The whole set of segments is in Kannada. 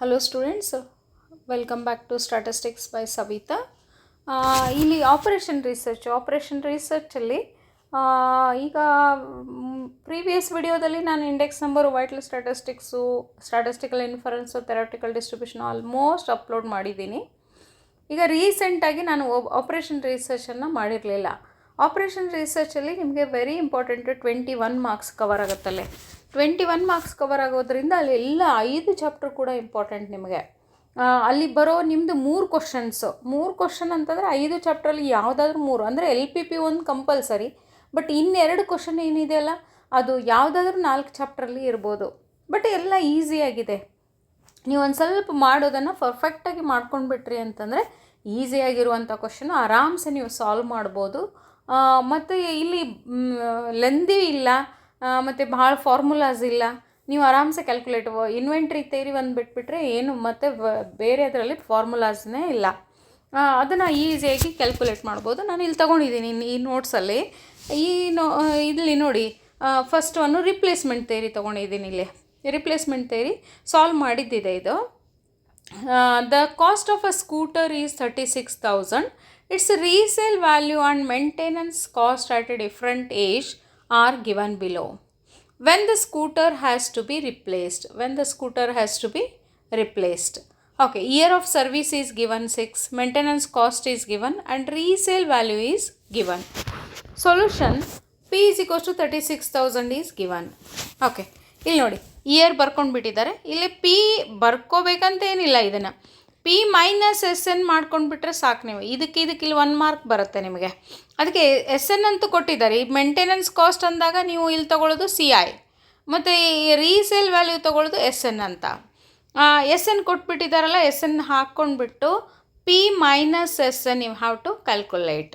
Hello students, welcome back to statistics by Savitha. ಇಲ್ಲಿ ಆಪರೇಷನ್ ರಿಸರ್ಚಲ್ಲಿ ಈಗ ಪ್ರೀವಿಯಸ್ ವಿಡಿಯೋದಲ್ಲಿ ನಾನು index number, vital statistics, statistical inference, theoretical distribution almost upload ಮಾಡಿದ್ದೀನಿ. ಈಗ ರೀಸೆಂಟಾಗಿ ನಾನು ಆಪರೇಷನ್ ರಿಸರ್ಚನ್ನು ಮಾಡಿರಲಿಲ್ಲ. ಆಪರೇಷನ್ ರಿಸರ್ಚಲ್ಲಿ ನಿಮಗೆ ವೆರಿ ಇಂಪಾರ್ಟೆಂಟು 21 ಮಾರ್ಕ್ಸ್ ಕವರ್ ಆಗುತ್ತಲ್ಲೇ. 21 ಮಾರ್ಕ್ಸ್ ಕವರ್ ಆಗೋದ್ರಿಂದ ಅಲ್ಲಿ ಎಲ್ಲ 5 ಚಾಪ್ಟರ್ ಕೂಡ ಇಂಪಾರ್ಟೆಂಟ್ ನಿಮಗೆ. ಅಲ್ಲಿ ಬರೋ ನಿಮ್ಮದು 3 ಕ್ವಶನ್ ಅಂತಂದರೆ 5 ಚಾಪ್ಟ್ರಲ್ಲಿ ಯಾವುದಾದ್ರೂ 3 ಅಂದರೆ LPP ಒಂದು ಕಂಪಲ್ಸರಿ. ಬಟ್ ಇನ್ನೆರಡು ಕ್ವಶನ್ ಏನಿದೆಯಲ್ಲ ಅದು ಯಾವುದಾದ್ರೂ 4 ಚಾಪ್ಟ್ರಲ್ಲಿ ಇರ್ಬೋದು. ಬಟ್ ಎಲ್ಲ ಈಸಿಯಾಗಿದೆ. ನೀವು ಒಂದು ಸ್ವಲ್ಪ ಮಾಡೋದನ್ನು ಪರ್ಫೆಕ್ಟಾಗಿ ಮಾಡ್ಕೊಂಡ್ಬಿಟ್ರಿ ಅಂತಂದರೆ ಈಸಿಯಾಗಿರುವಂಥ ಕ್ವಶನು ಆರಾಮ್ಸೆ ನೀವು ಸಾಲ್ವ್ ಮಾಡ್ಬೋದು. ಮತ್ತು ಇಲ್ಲಿ ಲೆಂದಿ ಇಲ್ಲ, ಮತ್ತು ಭಾಳ ಫಾರ್ಮುಲಾಸ್ ಇಲ್ಲ. ನೀವು ಆರಾಮ್ಸೆ ಇನ್ವೆಂಟ್ರಿ ಥಿಯರಿ ಒಂದು ಬಿಟ್ಬಿಟ್ರೆ ಏನು ಮತ್ತು ಬೇರೆ ಅದರಲ್ಲಿ ಫಾರ್ಮುಲಾಸ್ನೇ ಇಲ್ಲ. ಅದನ್ನು ಈಸಿಯಾಗಿ ಕ್ಯಾಲ್ಕುಲೇಟ್ ಮಾಡ್ಬೋದು. ನಾನು ಇಲ್ಲಿ ತೊಗೊಂಡಿದ್ದೀನಿ ಈ ನೋಟ್ಸಲ್ಲಿ. ಇಲ್ಲಿ ನೋಡಿ, ಫಸ್ಟ್ ಒಂದು ರಿಪ್ಲೇಸ್ಮೆಂಟ್ ಥಿಯರಿ ತೊಗೊಂಡಿದ್ದೀನಿ. ಇಲ್ಲಿ ರಿಪ್ಲೇಸ್ಮೆಂಟ್ ಥಿಯರಿ ಸಾಲ್ವ್ ಮಾಡಿದ್ದಿದೆ ಇದು. The cost of a scooter is 36,000. Its resale value and maintenance cost at a different age are given below. When the scooter has to be replaced. Okay, year of service is given 6, maintenance cost is given, and resale value is given. Solution: P is equals to 36,000 is given. Okay, ಇಲ್ಲಿ ನೋಡಿ, ಇಯರ್ ಬರ್ಕೊಂಡ್ಬಿಟ್ಟಿದ್ದಾರೆ. ಇಲ್ಲಿ ಪಿ ಬರ್ಕೋಬೇಕಂತ ಏನಿಲ್ಲ. ಇದನ್ನು P ಮೈನಸ್ SN ಮಾಡ್ಕೊಂಡ್ಬಿಟ್ರೆ ಸಾಕು. ನೀವು ಇದಕ್ಕೆ ಇಲ್ಲಿ 1 ಮಾರ್ಕ್ ಬರುತ್ತೆ ನಿಮಗೆ. ಅದಕ್ಕೆ SN ಅಂತೂ ಕೊಟ್ಟಿದ್ದಾರೆ. ಈ ಮೇಂಟೆನೆನ್ಸ್ ಕಾಸ್ಟ್ ಅಂದಾಗ ನೀವು ಇಲ್ಲಿ ತೊಗೊಳ್ಳೋದು CI, ಮತ್ತು ರೀಸೇಲ್ ವ್ಯಾಲ್ಯೂ ತೊಗೊಳ್ಳೋದು SN ಅಂತ. SN ಕೊಟ್ಬಿಟ್ಟಿದ್ದಾರಲ್ಲ, SN ಹಾಕ್ಕೊಂಡ್ಬಿಟ್ಟು P minus SN you have to calculate.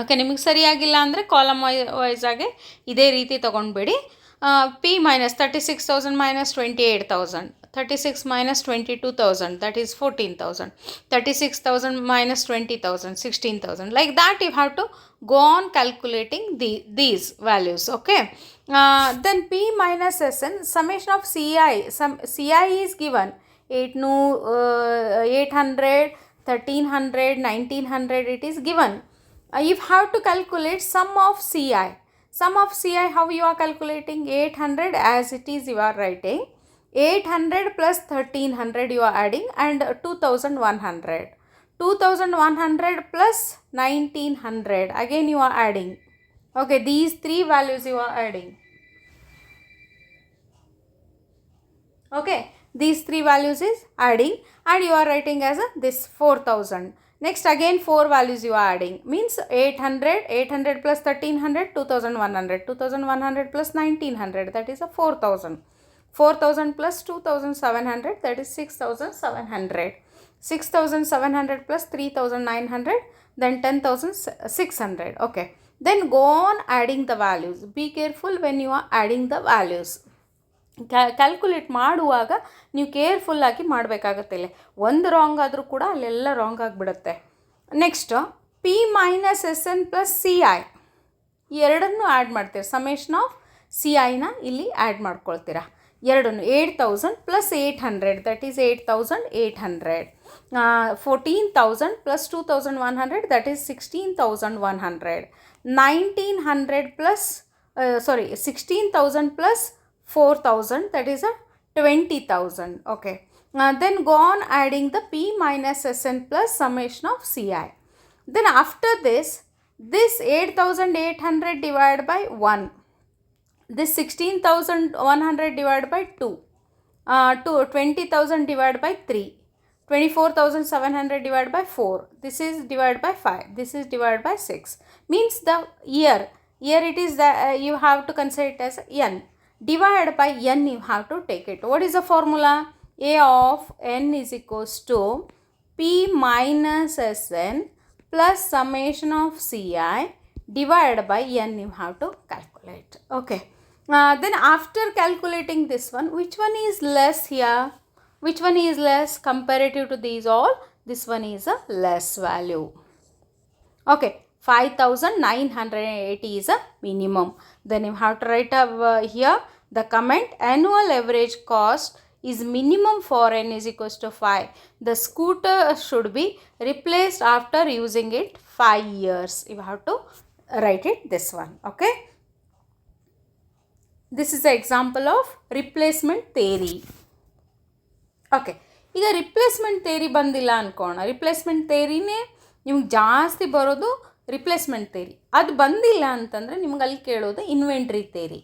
Okay, ನಿಮಗೆ ಸರಿಯಾಗಿಲ್ಲ ಅಂದರೆ ಕಾಲಮ್ ವೈಸಾಗೆ ಇದೇ ರೀತಿ ತೊಗೊಂಡ್ಬಿಡಿ. P minus 36,000 minus 28,000. 36 minus 22,000, that is 14,000. 36,000 minus 20,000, 16,000. Like that you have to go on calculating these values. Okay. Then P minus SN, summation of CI. CI is given 800, 1300, 1900. It is given. You have to calculate sum of CI. Sum of CI, how you are calculating? 800 as it is you are writing. 800 plus 1300 you are adding, and 2100. 2100 plus 1900 again you are adding. Okay, these three values you are adding. Okay, these three values is adding, and you are writing as this 4,000. Next again 4 values you are adding, means 800 plus 1300, 2100. 2100 plus 1900, that is a 4,000. 4,000 plus 2,700, that is 6,700. 6,700 plus 3,900, then 10,600. Okay, then go on adding the values. Be careful when you are adding the values. Calculate ಮಾಡುವಾಗ ನೀವು ಕೇರ್ಫುಲ್ಲಾಗಿ ಮಾಡಬೇಕಾಗತ್ತೆ. ಇಲ್ಲಿ ಒಂದು ರಾಂಗ್ ಆದರೂ ಕೂಡ ಅಲ್ಲೆಲ್ಲ ರಾಂಗ್ ಆಗಿಬಿಡುತ್ತೆ. Next P minus SN plus CI ಎರಡನ್ನೂ ಆ್ಯಡ್ ಮಾಡ್ತೀರ. ಸಮೇಷನ್ ಆಫ್ CIನ ಇಲ್ಲಿ ಆ್ಯಡ್ ಮಾಡ್ಕೊಳ್ತೀರಾ ಎರಡನ್ನು. 8,000 plus 800, that is 8,800. 14,000 plus 2,100, that is 16,100. 1,900 plus 16,000 plus 4,000, that is a 20,000. Okay, then go on adding the P minus SN plus summation of CI. Then after this 8,800 divided by 1, this 16,100 divided by 2, 20,000 divided by 3, 24,700 divided by 4, this is divided by 5, this is divided by 6, means the year it is that you have to consider it as N. Divided by N you have to take it. What is the formula? A of N is equals to P minus SN plus summation of CI divided by N you have to calculate. Okay. Then after calculating this one, which one is less here? Which one is less comparative to these all? This one is a less value. Okay. 5,980 is a minimum. Then you have to write here the comment: annual average cost is minimum for n is equals to 5. The scooter should be replaced after using it 5 years. You have to write it this one. Okay. This is the example of replacement theory. Okay, ಈಗ ರಿಪ್ಲೇಸ್ಮೆಂಟ್ ಥೇರಿ ಬಂದಿಲ್ಲ ಅಂದ್ಕೋಣ. ರಿಪ್ಲೇಸ್ಮೆಂಟ್ ಥೇರಿನೇ ನಿಮ್ಗೆ ಜಾಸ್ತಿ ಬರೋದು ರಿಪ್ಲೇಸ್ಮೆಂಟ್ ಥೇರಿ. ಅದು ಬಂದಿಲ್ಲ ಅಂತಂದರೆ ನಿಮ್ಗೆ ಅಲ್ಲಿ ಕೇಳೋದು ಇನ್ವೆಂಟ್ರಿ ಥೇರಿ.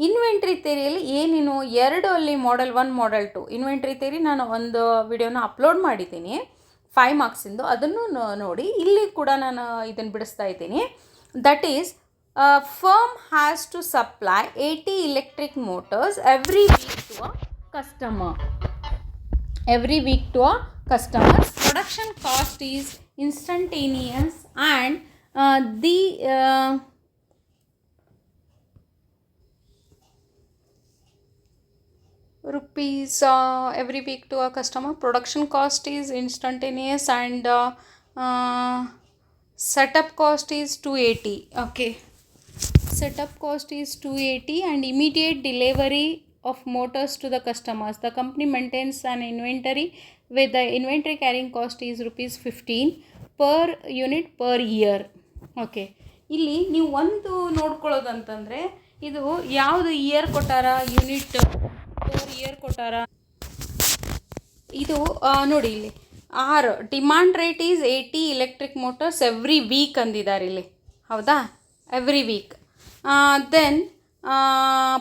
ಇನ್ವೆಂಟ್ರಿ ಥೇರಿಯಲ್ಲಿ ಏನೇನು ಎರಡು ಅಲ್ಲಿ ಮಾಡೆಲ್ 1 ಮಾಡೆಲ್ 2 ಇನ್ವೆಂಟ್ರಿ ಥೇರಿ ನಾನು ಒಂದು ವಿಡಿಯೋನ ಅಪ್ಲೋಡ್ ಮಾಡಿದ್ದೀನಿ 5 ಮಾರ್ಕ್ಸಿಂದು, ಅದನ್ನು ನೋಡಿ. ಇಲ್ಲಿ ಕೂಡ ನಾನು ಇದನ್ನು ಬಿಡಿಸ್ತಾ ಇದ್ದೀನಿ. That is firm has to supply 80 electric motors every week to a customer. Every week to a customer. Production cost is instantaneous and the rupees every week to a customer. Production cost is instantaneous and setup cost is 280. Okay, setup cost is 280 and immediate delivery of motors to the customers. The company maintains an inventory with the inventory carrying cost is rupees 15 per unit per year. Okay, ಇಲ್ಲಿ ನೀವು ಒಂದು ನೋಡ್ಕೊಳ್ಳೋದಂತಂದರೆ ಇದು ಯಾವುದು ಇಯರ್ ಕೊಟ್ಟಾರ, ಯೂನಿಟ್ ಪರ್ ಇಯರ್ ಕೊಟ್ಟಾರ. ಇದು ನೋಡಿ ಇಲ್ಲಿ 6 demand rate is 80 electric motors every week ಅಂದಿದ್ದಾರೆ ಇಲ್ಲಿ. ಹೌದಾ, every week. Then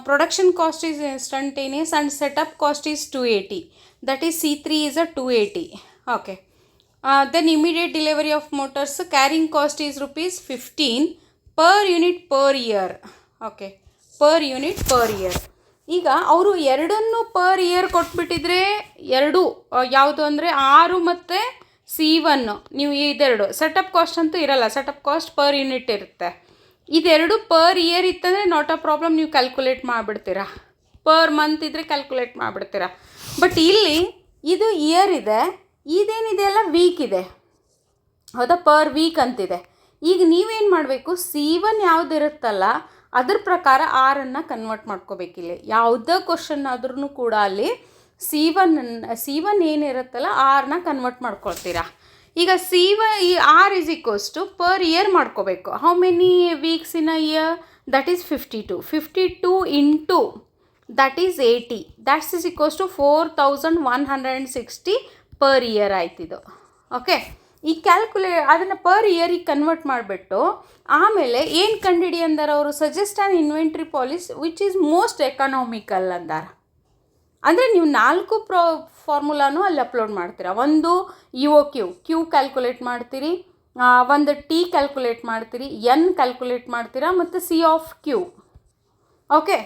production cost is instantaneous and setup cost is 280. That is C3 is a 280. Okay. Then immediate delivery of motors carrying cost is rupees 15 per unit per year. Okay, per unit per year. ಈಗ ಅವರು ಎರಡನ್ನು ಪರ್ ಇಯರ್ ಕೊಟ್ಬಿಟ್ಟಿದ್ರೆ ಎರಡು ಯಾವುದು ಅಂದರೆ 6 ಮತ್ತು C1 ನೀವು ಇದೆರಡು ಸೆಟಪ್ ಕಾಸ್ಟ್ ಅಂತೂ ಇರಲ್ಲ, ಸೆಟಪ್ ಕಾಸ್ಟ್ ಪರ್ ಯೂನಿಟ್ ಇರುತ್ತೆ. ಇದೆರಡು ಪರ್ ಇಯರ್ ಇತ್ತಂದರೆ ನಾಟ್ ಅ ಪ್ರಾಬ್ಲಮ್, ನೀವು ಕ್ಯಾಲ್ಕುಲೇಟ್ ಮಾಡಿಬಿಡ್ತೀರಾ. ಪರ್ ಮಂತ್ ಇದ್ದರೆ ಕ್ಯಾಲ್ಕುಲೇಟ್ ಮಾಡಿಬಿಡ್ತೀರಾ. ಬಟ್ ಇಲ್ಲಿ ಇದು ಇಯರ್ ಇದೆ, ಇದೇನಿದೆ ಅಲ್ಲ ವೀಕ್ ಇದೆ. ಹೌದಾ, ಪರ್ ವೀಕ್ ಅಂತಿದೆ. ಈಗ ನೀವೇನು ಮಾಡಬೇಕು, C1 ಯಾವುದು ಇರುತ್ತಲ್ಲ ಅದ್ರ ಪ್ರಕಾರ ಆರನ್ನು ಕನ್ವರ್ಟ್ ಮಾಡ್ಕೋಬೇಕಿಲ್ಲಿ. ಯಾವುದೇ ಕ್ವಶನ್ ಆದ್ರೂ ಕೂಡ ಅಲ್ಲಿ C1 ಏನಿರುತ್ತಲ್ಲ ಆರನ್ನ ಕನ್ವರ್ಟ್ ಮಾಡ್ಕೊಳ್ತೀರಾ. ಈಗ ಈ R is equals to per year ಮಾಡ್ಕೋಬೇಕು. How many weeks in a year? That is 52 into that is 80. That's is equals to 4160 per year ಆಯ್ತಿದು. ಓಕೆ, ಈ ಅದನ್ನು ಪರ್ ಇಯರಿಗೆ ಕನ್ವರ್ಟ್ ಮಾಡಿಬಿಟ್ಟು ಆಮೇಲೆ ಏನು ಕಂಡಿಡಿ ಅಂದಾರ ಅವರು, suggest an inventory policy which is most economical ಅಂದಾರ. ಅಂದರೆ ನೀವು 4 ಫಾರ್ಮುಲಾನು ಅಲ್ಲಿ ಅಪ್ಲೋಡ್ ಮಾಡ್ತೀರಾ. ಒಂದು ಕ್ಯೂ ಕ್ಯಾಲ್ಕುಲೇಟ್ ಮಾಡ್ತೀರಿ, ಒಂದು ಟಿ ಕ್ಯಾಲ್ಕುಲೇಟ್ ಮಾಡ್ತೀರಿ, ಎನ್ ಕ್ಯಾಲ್ಕುಲೇಟ್ ಮಾಡ್ತೀರಾ, ಮತ್ತು C(q). Okay,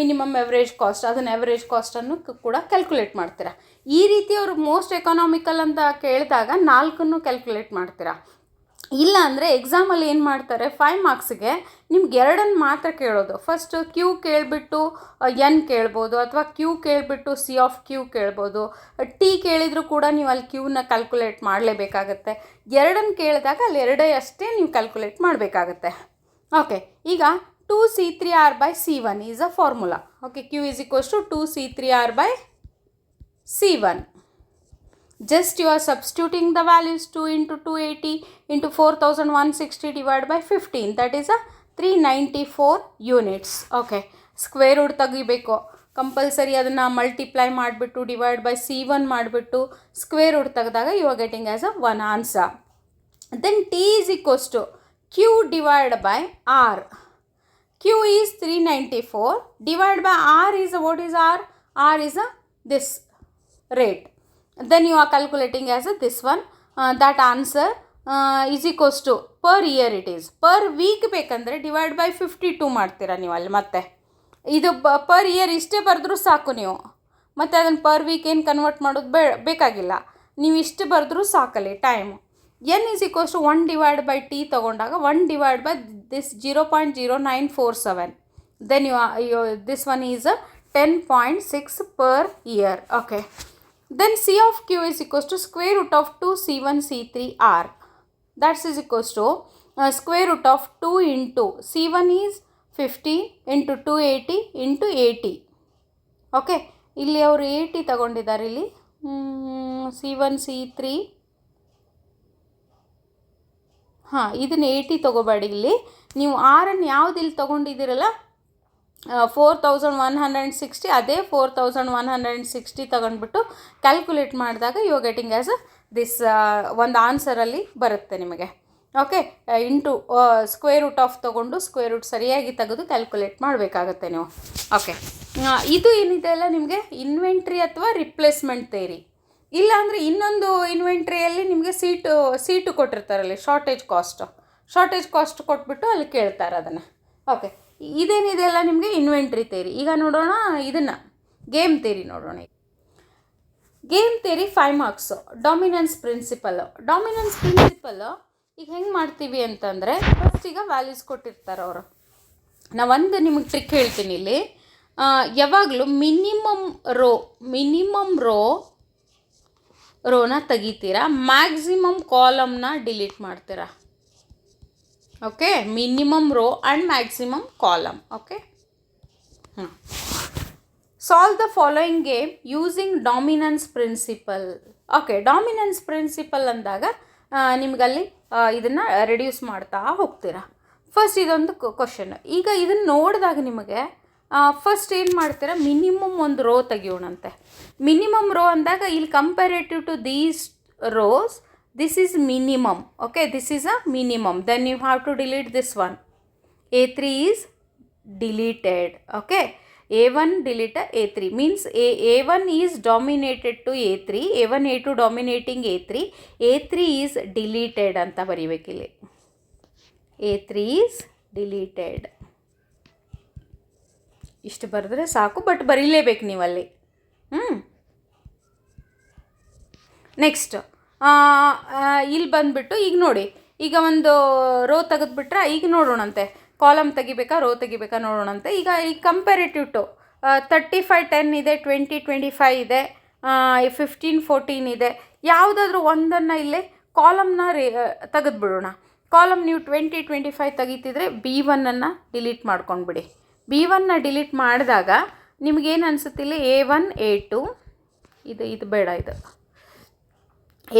minimum average cost, ಅದನ್ನು ಎವರೇಜ್ ಕಾಸ್ಟನ್ನು ಕೂಡ ಕ್ಯಾಲ್ಕುಲೇಟ್ ಮಾಡ್ತೀರಾ. ಈ ರೀತಿ ಅವರು ಮೋಸ್ಟ್ ಎಕನಾಮಿಕಲ್ ಅಂತ ಕೇಳಿದಾಗ 4 ಕ್ಯಾಲ್ಕುಲೇಟ್ ಮಾಡ್ತೀರಾ. ಇಲ್ಲ ಅಂದರೆ ಎಕ್ಸಾಮಲ್ಲಿ ಏನು ಮಾಡ್ತಾರೆ, 5 ಮಾರ್ಕ್ಸಿಗೆ ನಿಮ್ಗೆ 2 ಮಾತ್ರ ಕೇಳೋದು. ಫಸ್ಟ್ ಕ್ಯೂ ಕೇಳಿಬಿಟ್ಟು ಎನ್ ಕೇಳ್ಬೋದು, ಅಥವಾ ಕ್ಯೂ ಕೇಳಿಬಿಟ್ಟು C(q) ಕೇಳ್ಬೋದು. ಟಿ ಕೇಳಿದರೂ ಕೂಡ ನೀವು ಅಲ್ಲಿ ಕ್ಯೂನ ಕ್ಯಾಲ್ಕುಲೇಟ್ ಮಾಡಲೇಬೇಕಾಗತ್ತೆ. 2 ಕೇಳಿದಾಗ ಅಲ್ಲಿ 2 ಅಷ್ಟೇ ನೀವು ಕ್ಯಾಲ್ಕುಲೇಟ್ ಮಾಡಬೇಕಾಗತ್ತೆ. ಓಕೆ, ಈಗ 2C3R by C1 is a formula. Okay, Q is equals to 2C3R by C1. Just you are substituting the values 2 into 280 into 4160 divided by 15. That is a 394 units. Okay, square root ತೆಗಿಬೇಕು ಕಂಪಲ್ಸರಿ. ಅದನ್ನು ಮಲ್ಟಿಪ್ಲೈ ಮಾಡಿಬಿಟ್ಟು ಡಿವೈಡ್ ಬೈ C1 ಮಾಡಿಬಿಟ್ಟು ಸ್ಕ್ವೇರ್ ರೂಟ್ ತೆಗೆದಾಗ you are getting as a 1 answer. Then T is equals to Q divided by R. Q is 394 divided by R is what is R? R is this rate. Then you are calculating as this one. That answer is equals to per year it is. Per week ಬೇಕಂದರೆ ಡಿವೈಡ್ ಬೈ 52 ಮಾಡ್ತೀರಾ ನೀವು ಅಲ್ಲಿ. ಮತ್ತೆ ಇದು ಪರ್ ಇಯರ್ ಇಷ್ಟೇ ಬರೆದ್ರೂ ಸಾಕು ನೀವು. ಮತ್ತು ಅದನ್ನು ಪರ್ ವೀಕ್ ಏನು ಕನ್ವರ್ಟ್ ಮಾಡೋದು ಬೇಕಾಗಿಲ್ಲ, ನೀವು ಇಷ್ಟು ಬರೆದ್ರೂ ಸಾಕಲ್ಲಿ time. n is equals to 1 divided by t ತಗೊಂಡಾಗ 1 divided by this 0.0947. Then this one is 10.6 per year. Okay. Then C(q) is equals to square root of 2C1 C3R. That is equals to square root of 2 into C1 is 50 into 280 into 80. Okay. ಇಲ್ಲಿ ಅವರು 80 ತಗೊಂಡಿದ್ದಾರೆ. ಇಲ್ಲಿ C1 C3 ಇದನ್ನು 80 ತೊಗೋಬೇಡಿ. ಇಲ್ಲಿ ನೀವು ಆರನ್ನು ಯಾವ್ದು ಇಲ್ಲಿ ತೊಗೊಂಡಿದ್ದೀರಲ್ಲ 4160, ಅದೇ 4160 ತಗೊಂಡ್ಬಿಟ್ಟು ಕ್ಯಾಲ್ಕುಲೇಟ್ ಮಾಡಿದಾಗ you are getting as this ಒಂದು ಆನ್ಸರಲ್ಲಿ ಬರುತ್ತೆ ನಿಮಗೆ. Okay, into square root of ತೊಗೊಂಡು ಸ್ಕ್ವೇರ್ ರೂಟ್ ಸರಿಯಾಗಿ ತೆಗೆದು ಕ್ಯಾಲ್ಕುಲೇಟ್ ಮಾಡಬೇಕಾಗತ್ತೆ ನೀವು. ಓಕೆ, ಇದು ಏನಿದೆ ಅಲ್ಲ ನಿಮಗೆ ಇನ್ವೆಂಟ್ರಿ ಅಥವಾ ರಿಪ್ಲೇಸ್ಮೆಂಟ್ ಥಿಯರಿ. ಇಲ್ಲಾಂದರೆ ಇನ್ನೊಂದು ಇನ್ವೆಂಟ್ರಿಯಲ್ಲಿ ನಿಮಗೆ ಸೀಟು ಕೊಟ್ಟಿರ್ತಾರಲ್ಲಿ ಶಾರ್ಟೇಜ್ ಕಾಸ್ಟ್ ಕೊಟ್ಬಿಟ್ಟು ಅಲ್ಲಿ ಕೇಳ್ತಾರೆ ಅದನ್ನು. ಓಕೆ, ಇದೇನಿದೆ ಅಲ್ಲ ನಿಮಗೆ ಇನ್ವೆಂಟ್ರಿ ಥಿಯರಿ. ಈಗ ನೋಡೋಣ ಇದನ್ನು ಗೇಮ್ ಥಿಯರಿ ನೋಡೋಣ. Game theory 5 marks. Dominance principle ಈಗ ಹೆಂಗೆ ಮಾಡ್ತೀವಿ ಅಂತಂದರೆ ಫಸ್ಟ್ ಈಗ ವ್ಯಾಲ್ಯೂಸ್ ಕೊಟ್ಟಿರ್ತಾರೆ ಅವರು. ನಾವೊಂದು ನಿಮಗೆ ಟ್ರಿಕ್ ಹೇಳ್ತೀನಿ ಇಲ್ಲಿ. ಯಾವಾಗಲೂ ಮಿನಿಮಮ್ ರೋನ ತೆಗಿತೀರಾ, ಮ್ಯಾಕ್ಸಿಮಮ್ ಕಾಲಮ್ನ ಡಿಲೀಟ್ ಮಾಡ್ತೀರಾ. Okay, minimum row and maximum column. Okay, solve the following game using dominance principle. Okay, dominance principle ಅಂದಾಗ ನಿಮಗಲ್ಲಿ ಇದನ್ನು ರೆಡ್ಯೂಸ್ ಮಾಡ್ತಾ ಹೋಗ್ತೀರಾ. ಫಸ್ಟ್ ಇದೊಂದು ಕ್ವಶನ್. ಈಗ ಇದನ್ನು ನೋಡಿದಾಗ ನಿಮಗೆ ಫಸ್ಟ್ ಏನು ಮಾಡ್ತೀರಾ, ಮಿನಿಮಮ್ ಒಂದು ರೋ ತೆಗಿಯೋಣಂತೆ. ಮಿನಿಮಮ್ ರೋ ಅಂದಾಗ ಇಲ್ಲಿ comparative to these rows this is minimum. Okay, this is a minimum. Then you have to delete this one. A3 is deleted. Okay, A1 deleted, A3 means A1 is dominated to A3, A1 A2 dominating A3, A3 is deleted anta baribekili. A3 is deleted. ಇಷ್ಟು ಬರೆದ್ರೆ ಸಾಕು, ಬಟ್ ಬರೀಲೇಬೇಕು ನೀವಲ್ಲಿ. ನೆಕ್ಸ್ಟ್ ಇಲ್ಲಿ ಬಂದುಬಿಟ್ಟು ಈಗ ನೋಡಿ, ಈಗ ಒಂದು ರೋ ತೆಗೆದುಬಿಟ್ರೆ ಈಗ ನೋಡೋಣಂತೆ ಕಾಲಮ್ ತೆಗಿಬೇಕಾ ರೋ ತೆಗಿಬೇಕಾ ನೋಡೋಣಂತೆ. ಈಗ ಕಂಪ್ಯಾರೇಟಿವ್ ಟು 35-10 ಇದೆ, 20-25 ಇದೆ, 15-14 ಇದೆ. ಯಾವುದಾದ್ರೂ ಒಂದನ್ನು ಇಲ್ಲೇ ಕಾಲಮ್ನ ತೆಗೆದುಬಿಡೋಣ. ಕಾಲಮ್ ನೀವು 20-25 ತೆಗಿತಿದ್ರೆ B1 ಡಿಲೀಟ್ ಮಾಡ್ಕೊಂಡ್ಬಿಡಿ. B1 ಡಿಲೀಟ್ ಮಾಡಿದಾಗ ನಿಮಗೇನು ಅನಿಸುತ್ತಿಲ್ಲ, A1 A2 ಇದು ಬೇಡ, ಇದು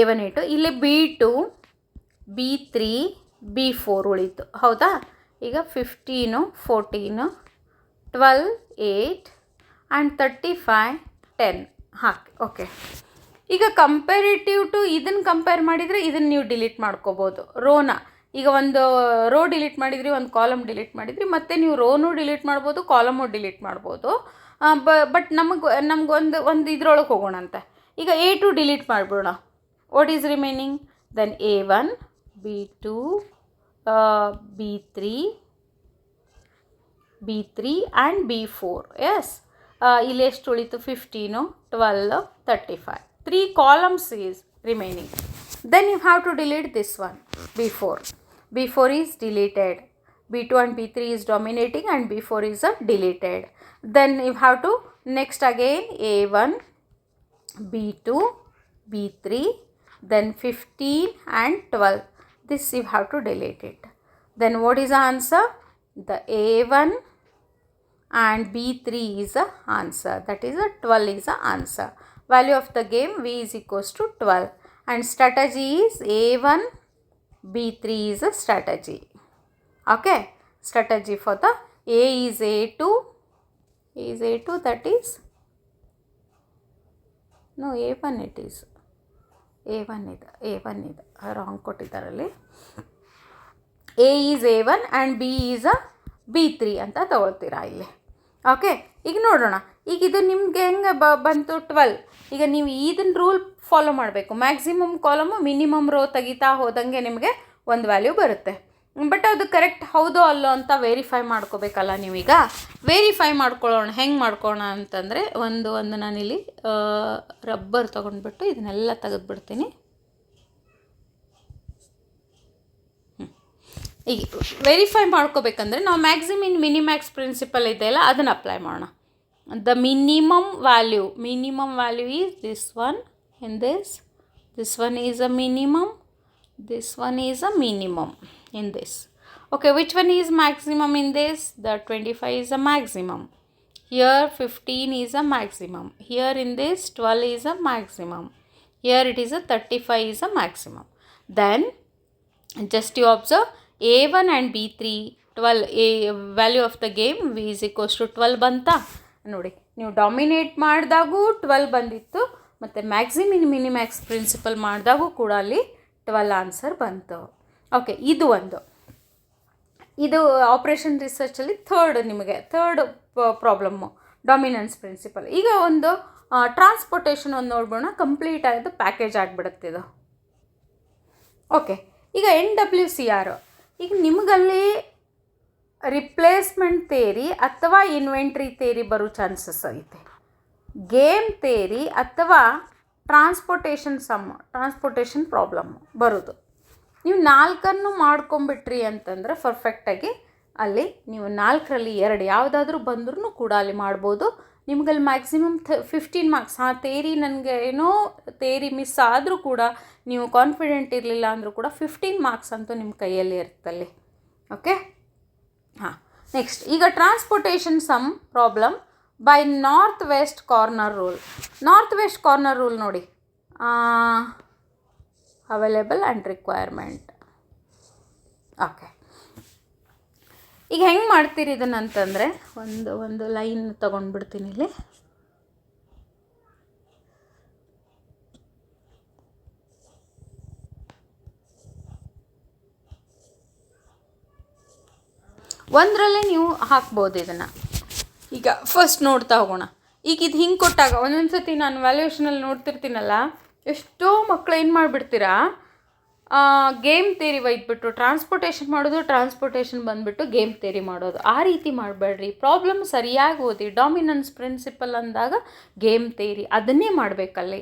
A1 A2, ಇಲ್ಲಿ B2 B3 B4 ಉಳಿತು. ಹೌದಾ? ಈಗ 15 14 12 8 ಆ್ಯಂಡ್ 35 10 ಹಾಕಿ. ಓಕೆ, ಈಗ ಕಂಪ್ಯಾರೇಟಿವ್ ಟು ಇದನ್ನು ಕಂಪೇರ್ ಮಾಡಿದರೆ ಇದನ್ನು ನೀವು ಡಿಲೀಟ್ ಮಾಡ್ಕೋಬೋದು ರೋನ. ಈಗ ಒಂದು ರೋ ಡಿಲೀಟ್ ಮಾಡಿದ್ರಿ, ಒಂದು ಕಾಲಮ್ ಡಿಲೀಟ್ ಮಾಡಿದ್ರಿ, ಮತ್ತು ನೀವು ರೋನು ಡಿಲೀಟ್ ಮಾಡ್ಬೋದು, ಕಾಲಮು ಡಿಲೀಟ್ ಮಾಡ್ಬೋದು. ಬಟ್ ನಮಗೊಂದು ಇದ್ರೊಳಗೆ ಹೋಗೋಣಂತೆ. ಈಗ A2 ಡಿಲೀಟ್ ಮಾಡಿಬಿಡೋಣ. What is remaining? Then A1 B2 B3 and B4. Yes, ಇಲ್ಲಿ ಎಷ್ಟು ಉಳಿತು? 15 12 35. 3 columns is remaining. Then you have to delete this one, B4. B4 is deleted. B2 and B3 is dominating and B4 is deleted. Then you have to next again A1, B2, B3, then 15 and 12. This you have to delete it. Then what is the answer? The A1 and B3 is the answer. That is 12 is the answer. Value of the game V is equals to 12. And strategy is A1 B3 is a strategy. Okay, strategy for the A is A2 that is no A1 it is A1 ಇದೆ wrong ಕೊಟ್ಟಿದ್ದಾರಲ್ಲಿ. A is A1 and B is a B3 ಅಂತ ತಗೊಳ್ತೀರಾ ಇಲ್ಲಿ. ಓಕೆ, ಈಗ ನೋಡೋಣ. ಈಗ ಇದು ನಿಮಗೆ ಹೆಂಗೆ ಬಂತು 12. ಈಗ ನೀವು ಇದನ್ನ ರೂಲ್ ಫಾಲೋ ಮಾಡಬೇಕು. ಮ್ಯಾಕ್ಸಿಮಮ್ ಕಾಲಮು ಮಿನಿಮಮ್ ರೋ ತೆಗಿತಾ ಹೋದಂಗೆ ನಿಮಗೆ ಒಂದು ವ್ಯಾಲ್ಯೂ ಬರುತ್ತೆ. ಬಟ್ ಅದು ಕರೆಕ್ಟ್ ಹೌದೋ ಅಲ್ಲೋ ಅಂತ ವೆರಿಫೈ ಮಾಡ್ಕೋಬೇಕಲ್ಲ ನೀವೀಗ. ವೆರಿಫೈ ಮಾಡ್ಕೊಳ್ಳೋಣ. ಹೆಂಗೆ ಮಾಡ್ಕೊಳ್ಳೋಣ ಅಂತಂದರೆ ಒಂದು ನಾನಿಲ್ಲಿ ರಬ್ಬರ್ ತೊಗೊಂಡ್ಬಿಟ್ಟು ಇದನ್ನೆಲ್ಲ ತೆಗೆದುಬಿಡ್ತೀನಿ. ಈಗ ವೆರಿಫೈ ಮಾಡ್ಕೋಬೇಕಂದ್ರೆ ನಾವು ಮ್ಯಾಕ್ಸಿಮಮ್ ಮಿನಿಮ್ಯಾಕ್ಸ್ ಪ್ರಿನ್ಸಿಪಲ್ ಇದೆಯಲ್ಲ ಅದನ್ನು ಅಪ್ಲೈ ಮಾಡೋಣ. The minimum value is this one in this. This one is a minimum. This one is a minimum in this. Okay, which one is maximum in this? The 25 is a maximum. here 15 is a maximum, here in this 12 is a maximum, here it is a 35 is a maximum. Then just you observe A1 and B3 12 a value of the game v is equals to 12 ಬಂತಾ ನೋಡಿ. ನೀವು ಡಾಮಿನೇಟ್ ಮಾಡಿದಾಗೂ 12 ಬಂದಿತ್ತು ಮತ್ತು ಮಿನಿಮ್ಯಾಕ್ಸ್ ಪ್ರಿನ್ಸಿಪಲ್ ಮಾಡಿದಾಗೂ ಕೂಡ ಅಲ್ಲಿ 12 ಆನ್ಸರ್ ಬಂತು. ಓಕೆ, ಇದು ಒಂದು. ಇದು ಆಪ್ರೇಷನ್ ರಿಸರ್ಚಲ್ಲಿ ಥರ್ಡ್ ಪ್ರಾಬ್ಲಮ್ಮು ಡಾಮಿನೆನ್ಸ್ ಪ್ರಿನ್ಸಿಪಲ್. ಈಗ ಒಂದು ಟ್ರಾನ್ಸ್ಪೋರ್ಟೇಷನ್ ಒಂದು ನೋಡ್ಬೋಣ. ಕಂಪ್ಲೀಟ್ ಆಗಿದ್ದು ಪ್ಯಾಕೇಜ್ ಆಗಿಬಿಡುತ್ತೆ ಇದು. ಓಕೆ, ಈಗ NWCR. ಈಗ ನಿಮಗಲ್ಲಿ ರಿಪ್ಲೇಸ್ಮೆಂಟ್ ಥೇರಿ ಅಥವಾ ಇನ್ವೆಂಟ್ರಿ ಥೇರಿ ಬರೋ ಚಾನ್ಸಸ್ ಐತೆ. ಗೇಮ್ ಥೇರಿ ಅಥವಾ ಟ್ರಾನ್ಸ್ಪೋರ್ಟೇಷನ್ ಪ್ರಾಬ್ಲಮ್ಮು ಬರೋದು. ನೀವು 4 ಮಾಡ್ಕೊಂಬಿಟ್ರಿ ಅಂತಂದರೆ ಪರ್ಫೆಕ್ಟಾಗಿ ಅಲ್ಲಿ ನೀವು 4ರಲ್ಲಿ 2 ಯಾವುದಾದ್ರೂ ಬಂದ್ರೂ ಕೂಡ ಅಲ್ಲಿ ಮಾಡ್ಬೋದು. ನಿಮ್ಗಲ್ಲಿ ಮ್ಯಾಕ್ಸಿಮಮ್ 15 ಮಾರ್ಕ್ಸ್. ಥೇರಿ ನನಗೆ ಏನೋ ಥೇರಿ ಮಿಸ್ ಆದರೂ ಕೂಡ ನೀವು ಕಾನ್ಫಿಡೆಂಟ್ ಇರಲಿಲ್ಲ ಅಂದರೂ ಕೂಡ 15 ಮಾರ್ಕ್ಸ್ ಅಂತೂ ನಿಮ್ಮ ಕೈಯಲ್ಲಿ ಇರುತ್ತಲ್ಲಿ. ಓಕೆ, ಹಾಂ. ನೆಕ್ಸ್ಟ್, ಈಗ transportation sum problem by north west corner rule ನೋಡಿ. Available and requirement. ಓಕೆ, ಈಗ ಹೆಂಗೆ ಮಾಡ್ತೀರಿ ಇದನ್ನಂತಂದರೆ ಒಂದು ಲೈನ್ ತೊಗೊಂಡ್ಬಿಡ್ತೀನಿ ಇಲ್ಲಿ. ಒಂದರಲ್ಲೇ ನೀವು ಹಾಕ್ಬೋದು ಇದನ್ನು. ಈಗ ಫಸ್ಟ್ ನೋಡ್ತಾ ಹೋಗೋಣ. ಈಗ ಇದು ಹಿಂಗೆ ಕೊಟ್ಟಾಗ ಒಂದೊಂದು ಸತಿ ನಾನು ವ್ಯಾಲ್ಯೂಯೇಷನಲ್ಲಿ ನೋಡ್ತಿರ್ತೀನಲ್ಲ, ಎಷ್ಟೋ ಮಕ್ಕಳು ಏನು ಮಾಡಿಬಿಡ್ತೀರಾ, ಗೇಮ್ ಥೇರಿ ಒಯ್ದುಬಿಟ್ಟು ಟ್ರಾನ್ಸ್ಪೋರ್ಟೇಷನ್ ಬಂದುಬಿಟ್ಟು ಗೇಮ್ ಥೇರಿ ಮಾಡೋದು. ಆ ರೀತಿ ಮಾಡಬೇಡ್ರಿ. ಪ್ರಾಬ್ಲಮ್ ಸರಿಯಾಗಿ ಓದಿ. ಡಾಮಿನೆನ್ಸ್ ಪ್ರಿನ್ಸಿಪಲ್ ಅಂದಾಗ ಗೇಮ್ ಥೇರಿ ಅದನ್ನೇ ಮಾಡಬೇಕಲ್ಲಿ.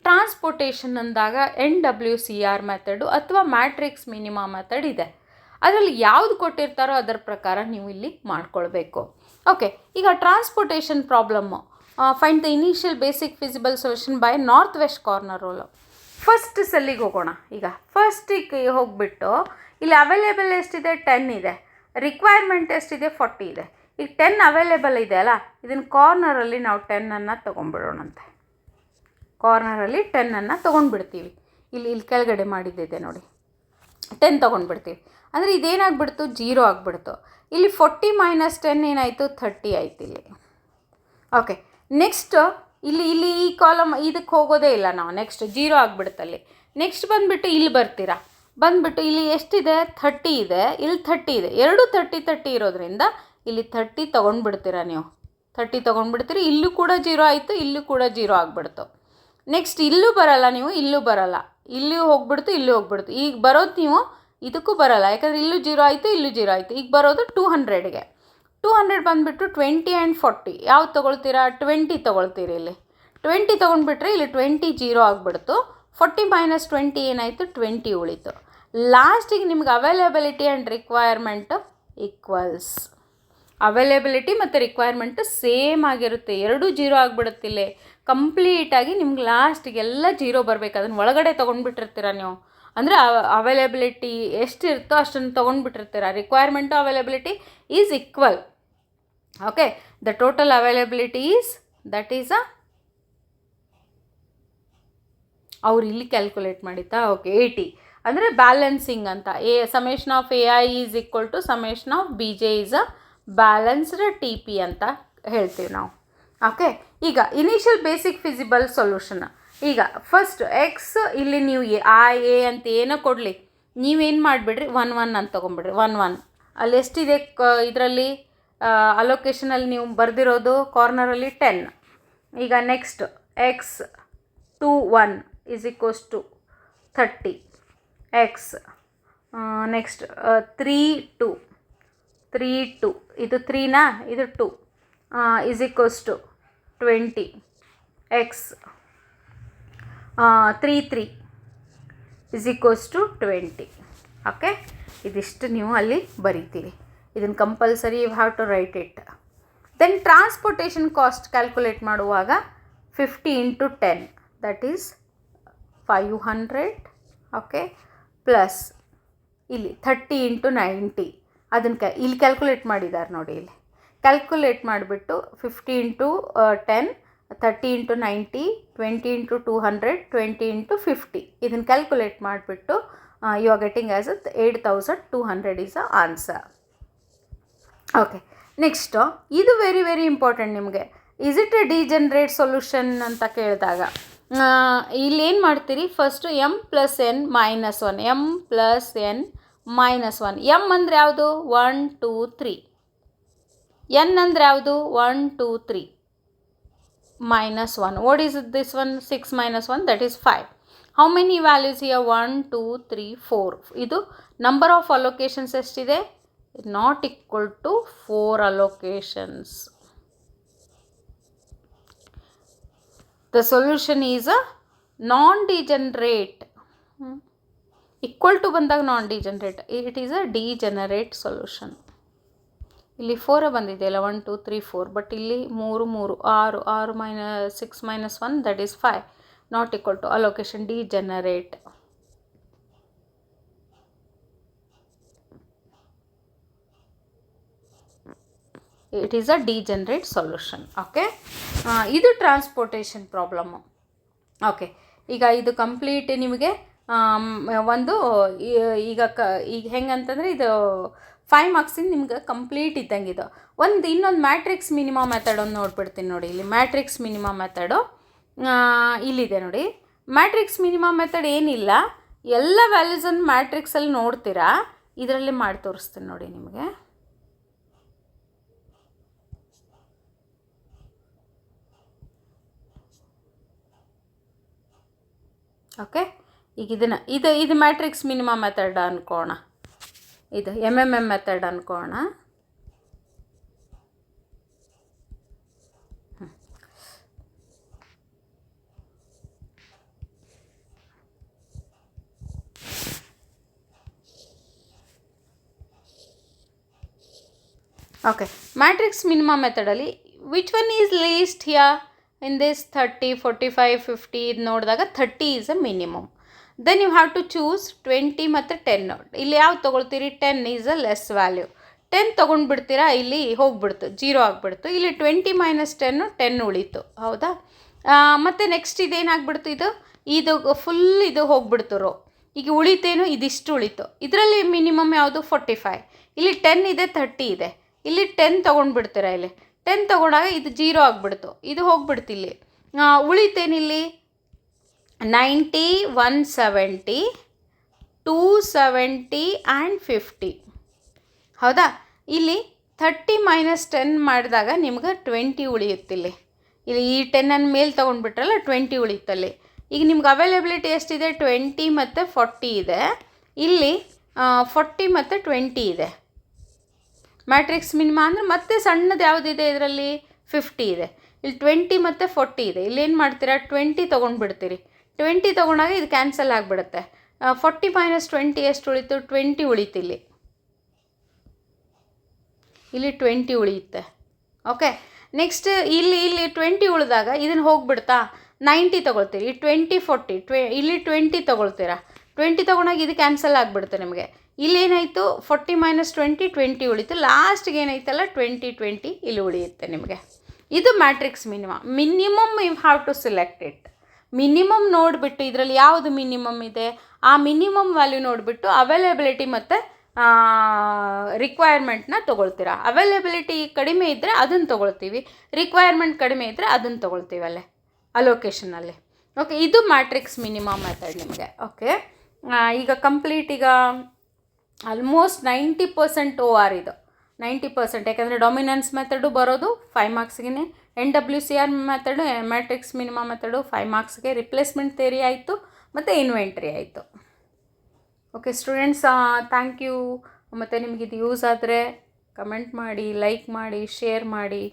ಟ್ರಾನ್ಸ್ಪೋರ್ಟೇಷನ್ ಅಂದಾಗ NWCR ಮೆಥಡು ಅಥವಾ ಮ್ಯಾಟ್ರಿಕ್ಸ್ ಮಿನಿಮಾ ಮೆಥಡ್ ಇದೆ. ಅದರಲ್ಲಿ ಯಾವುದು ಕೊಟ್ಟಿರ್ತಾರೋ ಅದರ ಪ್ರಕಾರ ನೀವು ಇಲ್ಲಿ ಮಾಡ್ಕೊಳ್ಬೇಕು. ಓಕೆ, ಈಗ transportation problem. Find the initial basic feasible solution by north west corner rule. First ಸೆಲ್ಲಿಗೆ ಹೋಗೋಣ. ಈಗ ಫಸ್ಟಿಗೆ ಹೋಗಿಬಿಟ್ಟು ಇಲ್ಲಿ ಅವೈಲೇಬಲ್ ಎಷ್ಟಿದೆ? 10 ಇದೆ. ರಿಕ್ವೈರ್ಮೆಂಟ್ ಎಷ್ಟಿದೆ? 40 ಇದೆ. ಈಗ 10 ಅವೈಲೇಬಲ್ ಇದೆ ಅಲ್ಲ, ಇದನ್ನು ಕಾರ್ನರಲ್ಲಿ ನಾವು 10 ತೊಗೊಂಡ್ಬಿಡೋಣಂತೆ. ಕಾರ್ನರಲ್ಲಿ 10 ತೊಗೊಂಡ್ಬಿಡ್ತೀವಿ. ಇಲ್ಲಿ ಕೆಳಗಡೆ ಮಾಡಿದ್ದಿದೆ ನೋಡಿ, 10 ತೊಗೊಂಡ್ಬಿಡ್ತೀವಿ. ಅಂದರೆ ಇದೇನಾಗ್ಬಿಡ್ತು? 0 ಆಗಿಬಿಡ್ತು. ಇಲ್ಲಿ 40 - 10 ಏನಾಯಿತು? 30 ಆಯ್ತು ಇಲ್ಲಿ. ಓಕೆ, ನೆಕ್ಸ್ಟ್ ಇಲ್ಲಿ ಈ ಕಾಲಮ್ ಇದಕ್ಕೆ ಹೋಗೋದೇ ಇಲ್ಲ ನಾವು. ನೆಕ್ಸ್ಟ್ 0 ಆಗಿಬಿಡುತ್ತಲ್ಲಿ. ನೆಕ್ಸ್ಟ್ ಬಂದುಬಿಟ್ಟು ಇಲ್ಲಿ ಬರ್ತೀರಾ. ಬಂದುಬಿಟ್ಟು ಇಲ್ಲಿ ಎಷ್ಟಿದೆ? 30 ಇದೆ, ಇಲ್ಲಿ 30 ಇದೆ. ಎರಡು 30 ಇರೋದ್ರಿಂದ ಇಲ್ಲಿ 30 ತೊಗೊಂಡ್ಬಿಡ್ತೀರಾ ನೀವು. 30 ತೊಗೊಂಡ್ಬಿಡ್ತೀರಿ. ಇಲ್ಲೂ ಕೂಡ 0 ಆಯಿತು, ಇಲ್ಲೂ ಕೂಡ 0 ಆಗಿಬಿಡ್ತು. ನೆಕ್ಸ್ಟ್ ಇಲ್ಲೂ ಬರಲ್ಲ ನೀವು, ಇಲ್ಲೂ ಬರಲ್ಲ. ಇಲ್ಲೂ ಹೋಗ್ಬಿಡ್ತು, ಇಲ್ಲೂ ಹೋಗ್ಬಿಡ್ತು. ಈಗ ಬರೋದು ನೀವು ಇದಕ್ಕೂ ಬರಲ್ಲ, ಯಾಕಂದರೆ ಇಲ್ಲೂ 0 ಆಯಿತು, ಇಲ್ಲೂ 0 ಆಯಿತು. ಈಗ ಬರೋದು 200ಗೆ. 200 ಬಂದುಬಿಟ್ಟು 20 ಆ್ಯಂಡ್ 40 ಯಾವ್ದು ತೊಗೊಳ್ತೀರಾ? 20 ತೊಗೊಳ್ತೀರಿ. ಇಲ್ಲಿ 20 ತೊಗೊಂಡ್ಬಿಟ್ರೆ ಇಲ್ಲಿ 20 0 ಆಗಿಬಿಡ್ತು. 40 - 20 ಏನಾಯಿತು? 20 ಉಳಿತು. ಲಾಸ್ಟಿಗೆ ನಿಮ್ಗೆ availability and requirement equals. Availability ಮತ್ತು ರಿಕ್ವೈರ್ಮೆಂಟ್ ಸೇಮ್ ಆಗಿರುತ್ತೆ. ಎರಡೂ 0 ಆಗಿಬಿಡುತ್ತಿಲ್ಲ. ಕಂಪ್ಲೀಟಾಗಿ ನಿಮ್ಗೆ ಲಾಸ್ಟಿಗೆಲ್ಲ 0 ಬರಬೇಕು. ಅದನ್ನು ಒಳಗಡೆ ತೊಗೊಂಡ್ಬಿಟ್ಟಿರ್ತೀರ ನೀವು. ಅಂದರೆ ಅವೈಲೇಬಿಲಿಟಿ ಎಷ್ಟಿರುತ್ತೋ ಅಷ್ಟನ್ನು ತೊಗೊಂಡ್ಬಿಟ್ಟಿರ್ತೀರ. Requirement availability is equal. Okay, the total availability that is ಅವ್ರು ಇಲ್ಲಿ ಕ್ಯಾಲ್ಕುಲೇಟ್ ಮಾಡಿತ್ತಾ? ಓಕೆ, 80 ಅಂದರೆ ಬ್ಯಾಲೆನ್ಸಿಂಗ್ ಅಂತ. Summation of AI is equal to summation of BJ is a balanced TP ಅಂತ ಹೇಳ್ತೀವಿ ನಾವು. ಓಕೆ, ಈಗ ಇನಿಷಿಯಲ್ ಬೇಸಿಕ್ ಫಿಸಿಬಲ್ ಸೊಲ್ಯೂಷನ್. ಈಗ ಫಸ್ಟ್ ಎಕ್ಸ್ ಇಲ್ಲಿ ನೀವು A ಅಂತ ಏನೋ ಕೊಡಲಿ, ನೀವೇನು ಮಾಡಿಬಿಡ್ರಿ 1 1 ಅಂತ ತೊಗೊಂಬಿಡ್ರಿ. 1 1 ಅಲ್ಲಿ ಎಷ್ಟಿದೆ ಇದರಲ್ಲಿ ಅಲೊಕೇಶನಲ್ಲಿ ನೀವು ಬರೆದಿರೋದು ಕಾರ್ನರಲ್ಲಿ 10. ಈಗ next X 2 1 is equals to 30 X. Next 3 2 ಇದು 3ನಾ, ಇದು 2 is equals to 20 X. 3 3 is equals to 20. Okay, ಇದಿಷ್ಟು ನೀವು ಅಲ್ಲಿ ಬರೀತೀರಿ. ಇದನ್ನು compulsory you have to write it. Then transportation cost calculate ಮಾಡುವಾಗ 50 × 10 ದಟ್ ಈಸ್ 500. ಓಕೆ, ಪ್ಲಸ್ ಇಲ್ಲಿ 30 × 90 ಅದನ್ನು ಇಲ್ಲಿ ಕ್ಯಾಲ್ಕುಲೇಟ್ ಮಾಡಿದ್ದಾರೆ ನೋಡಿ. ಇಲ್ಲಿ ಕ್ಯಾಲ್ಕುಲೇಟ್ ಮಾಡಿಬಿಟ್ಟು 50 ಇಂಟು 10, 30 ಇಂಟು 90, 20 ಇಂಟು 200, 20 ಇಂಟು 50 ಇದನ್ನು ಕ್ಯಾಲ್ಕುಲೇಟ್ ಮಾಡಿಬಿಟ್ಟು you are getting as 8200 is a answer. Okay, next ಇದು ವೆರಿ ವೆರಿ ಇಂಪಾರ್ಟೆಂಟ್ ನಿಮಗೆ. Is it a degenerate solution ಅಂತ ಕೇಳಿದಾಗ ಇಲ್ಲಿ ಏನು ಮಾಡ್ತೀರಿ, first m plus n minus 1, m plus n minus 1. m ಅಂದರೆ ಯಾವುದು? 1 2 3. n ಅಂದರೆ ಯಾವುದು? 1 2 3 minus 1. What is this one? 6 minus 1, that is 5. How many values here? 1 2 3 4. ಇದು number of allocations ಎಷ್ಟಿದೆ? Not equal to 4 allocations. The solution is a non-degenerate. Equal to ಬಂದಾಗ non-degenerate. It is a degenerate solution. ಇಲ್ಲಿ 4 ಬಂದಿದೆಯಲ್ಲ, 1 2 3 4, ಬಟ್ ಇಲ್ಲಿ 3 3 6 6 minus 6 minus 1, that is 5. Not equal to allocation degenerate. It is a degenerate solution. Okay, ಇದು ಟ್ರಾನ್ಸ್ಪೋರ್ಟೇಷನ್ ಪ್ರಾಬ್ಲಮ್ಮು. ಓಕೆ, ಈಗ ಇದು ಕಂಪ್ಲೀಟ್ ನಿಮಗೆ ಒಂದು ಈಗ ಹೆಂಗಂತಂದರೆ ಇದು 5 ಮಾರ್ಕ್ಸಿಂದ ನಿಮ್ಗೆ ಕಂಪ್ಲೀಟ್ ಇದ್ದಂಗೆ ಇದು. ಇನ್ನೊಂದು ಮ್ಯಾಟ್ರಿಕ್ಸ್ ಮಿನಿಮಾ ಮೆಥಡ್ ಒಂದು ನೋಡ್ಬಿಡ್ತೀನಿ ನೋಡಿ. ಇಲ್ಲಿ ಮ್ಯಾಟ್ರಿಕ್ಸ್ ಮಿನಿಮಾ ಮೆಥಡು ಇಲ್ಲಿದೆ ನೋಡಿ. ಮ್ಯಾಟ್ರಿಕ್ಸ್ ಮಿನಿಮಾ ಮೆಥಡ್ ಏನಿಲ್ಲ, ಎಲ್ಲ ವ್ಯಾಲ್ಯೂಸನ್ನು ಮ್ಯಾಟ್ರಿಕ್ಸಲ್ಲಿ ನೋಡ್ತೀರಾ, ಇದರಲ್ಲಿ ಮಾಡಿ ತೋರಿಸ್ತೀನಿ ನೋಡಿ ನಿಮಗೆ. ಓಕೆ, ಈಗ ಇದು ಮ್ಯಾಟ್ರಿಕ್ಸ್ ಮಿನಿಮಾ ಮೆಥಡ್ ಅನ್ಕೋಣ, ಇದು MMM ಮೆಥಡ್ ಅನ್ಕೋಣ. ಓಕೆ, ಮ್ಯಾಟ್ರಿಕ್ಸ್ ಮಿನಿಮಾ ಮೆಥಡಲ್ಲಿ which one is least here in this 30 45 50 ಇದು ನೋಡಿದಾಗ 30 is a minimum. Then you have to choose 20 ಮತ್ತು 10. ಇಲ್ಲಿ ಯಾವ್ದು ತೊಗೊಳ್ತೀರಿ? 10 ಈಸ್ ಅ ಲೆಸ್ ವ್ಯಾಲ್ಯೂ. 10 ತೊಗೊಂಡ್ಬಿಡ್ತೀರಾ, ಇಲ್ಲಿ ಹೋಗ್ಬಿಡ್ತು, 0 ಆಗಿಬಿಡ್ತು. ಇಲ್ಲಿ 20 ಮೈನಸ್ 10 ಉಳೀತು, ಹೌದಾ? ಮತ್ತು ನೆಕ್ಸ್ಟ್ ಇದೇನಾಗ್ಬಿಡ್ತು, ಇದು ಫುಲ್ ಇದು ಹೋಗ್ಬಿಡ್ತು ರೋ. ಈಗ ಉಳಿತೇನು? ಇದಿಷ್ಟು ಉಳಿತು. ಇದರಲ್ಲಿ ಮಿನಿಮಮ್ ಯಾವುದು? 45. ಇಲ್ಲಿ 10 ಇದೆ, 30 ಇದೆ. ಇಲ್ಲಿ 10 ತೊಗೊಂಡ್ಬಿಡ್ತೀರಾ, ಇಲ್ಲಿ 10 ತೊಗೊಂಡಾಗ ಇದು 0 ಆಗಿಬಿಡ್ತು, ಇದು ಹೋಗ್ಬಿಡ್ತು. ಇಲ್ಲಿ ಉಳಿತೇನಿಲ್ಲಿ 90 170 270 ಆ್ಯಂಡ್ 50, ಹೌದಾ? ಇಲ್ಲಿ 30 ಮೈನಸ್ 10 ಮಾಡಿದಾಗ ನಿಮ್ಗೆ 20 ಉಳಿಯುತ್ತಿಲ್ಲಿ. ಇಲ್ಲಿ ಈ 10 ಮೇಲೆ ತೊಗೊಂಡ್ಬಿಟ್ರಲ್ಲ, 20 ಉಳಿಯುತ್ತಲ್ಲಿ. ಈಗ ನಿಮ್ಗೆ ಅವೈಲೇಬಿಲಿಟಿ ಎಷ್ಟಿದೆ? 20 ಮತ್ತು 40 ಇದೆ. ಇಲ್ಲಿ 40 ಮತ್ತು 20 ಇದೆ. ಮ್ಯಾಟ್ರಿಕ್ಸ್ ಮಿನಿಮಾ ಅಂದರೆ ಮತ್ತೆ ಸಣ್ಣದು ಯಾವುದಿದೆ ಇದರಲ್ಲಿ? 50 ಇದೆ. ಇಲ್ಲಿ 20 ಮತ್ತು 40 ಇದೆ. ಇಲ್ಲೇನು ಮಾಡ್ತೀರಾ? 20 ತೊಗೊಂಡ್ಬಿಡ್ತೀರಿ. 20 ತೊಗೊಂಡಾಗ ಇದು ಕ್ಯಾನ್ಸಲ್ ಆಗಿಬಿಡುತ್ತೆ. 40 ಮೈನಸ್ 20 ಎಷ್ಟು ಉಳಿತು? 20 ಉಳಿತು. ಇಲ್ಲಿ 20 ಉಳಿಯುತ್ತೆ. ಓಕೆ, ನೆಕ್ಸ್ಟ್ ಇಲ್ಲಿ 20 ಉಳಿದಾಗ ಇದನ್ನು ಹೋಗ್ಬಿಡ್ತಾ? 90 ತೊಗೊಳ್ತೀರಿ. ಈ 20 40 ಇಲ್ಲಿ 20 ತೊಗೊಳ್ತೀರಾ. 20 ತೊಗೊಂಡಾಗ ಇದು ಕ್ಯಾನ್ಸಲ್ ಆಗಿಬಿಡುತ್ತೆ ನಿಮಗೆ. ಇಲ್ಲೇನಾಯಿತು? 40 ಮೈನಸ್ 20 ಉಳಿತು. ಲಾಸ್ಟ್ಗೆ ಏನಾಯ್ತಲ್ಲ 20 ಇಲ್ಲಿ ಉಳಿಯುತ್ತೆ ನಿಮಗೆ. ಇದು matrix minimum you have to select it. Minimum ನೋಡಿಬಿಟ್ಟು ಇದರಲ್ಲಿ ಯಾವುದು ಮಿನಿಮಮ್ ಇದೆ ಆ ಮಿನಿಮಮ್ ವ್ಯಾಲ್ಯೂ ನೋಡಿಬಿಟ್ಟು ಅವೈಲೇಬಿಲಿಟಿ ಮತ್ತು ರಿಕ್ವೈರ್ಮೆಂಟ್ನ ತೊಗೊಳ್ತೀರಾ. ಅವೈಲೇಬಿಲಿಟಿ ಕಡಿಮೆ ಇದ್ದರೆ ಅದನ್ನು ತೊಗೊಳ್ತೀವಿ, ರಿಕ್ವೈರ್ಮೆಂಟ್ ಕಡಿಮೆ ಇದ್ದರೆ ಅದನ್ನು ತೊಗೊಳ್ತೀವಿ ಅಲ್ಲೇ ಅಲೋಕೇಶನಲ್ಲಿ. ಓಕೆ, ಇದು ಮ್ಯಾಟ್ರಿಕ್ಸ್ ಮಿನಿಮಮ್ ಮೆಥಡ್ ನಿಮಗೆ. ಓಕೆ, ಈಗ ಕಂಪ್ಲೀಟ್ ಈಗ ಆಲ್ಮೋಸ್ಟ್ 90% OR ಇದು 90%. ಯಾಕಂದರೆ ಡೊಮಿನೆನ್ಸ್ ಮೆಥಡು ಬರೋದು 5 ಮಾರ್ಕ್ಸ್ಗೆ, NWCR method matrix minimum method 5 ಮಾರ್ಕ್ಸ್ಗೆ, ರಿಪ್ಲೇಸ್ಮೆಂಟ್ ಥಿಯರಿ ಆಯಿತು ಮತ್ತು ಇನ್ವೆಂಟ್ರಿ ಆಯಿತು. Okay students, thank you. ಮತ್ತು ನಿಮಗಿದು ಯೂಸ್ ಆದರೆ ಕಮೆಂಟ್ ಮಾಡಿ, ಲೈಕ್ ಮಾಡಿ, ಶೇರ್ ಮಾಡಿ.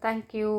Thank you.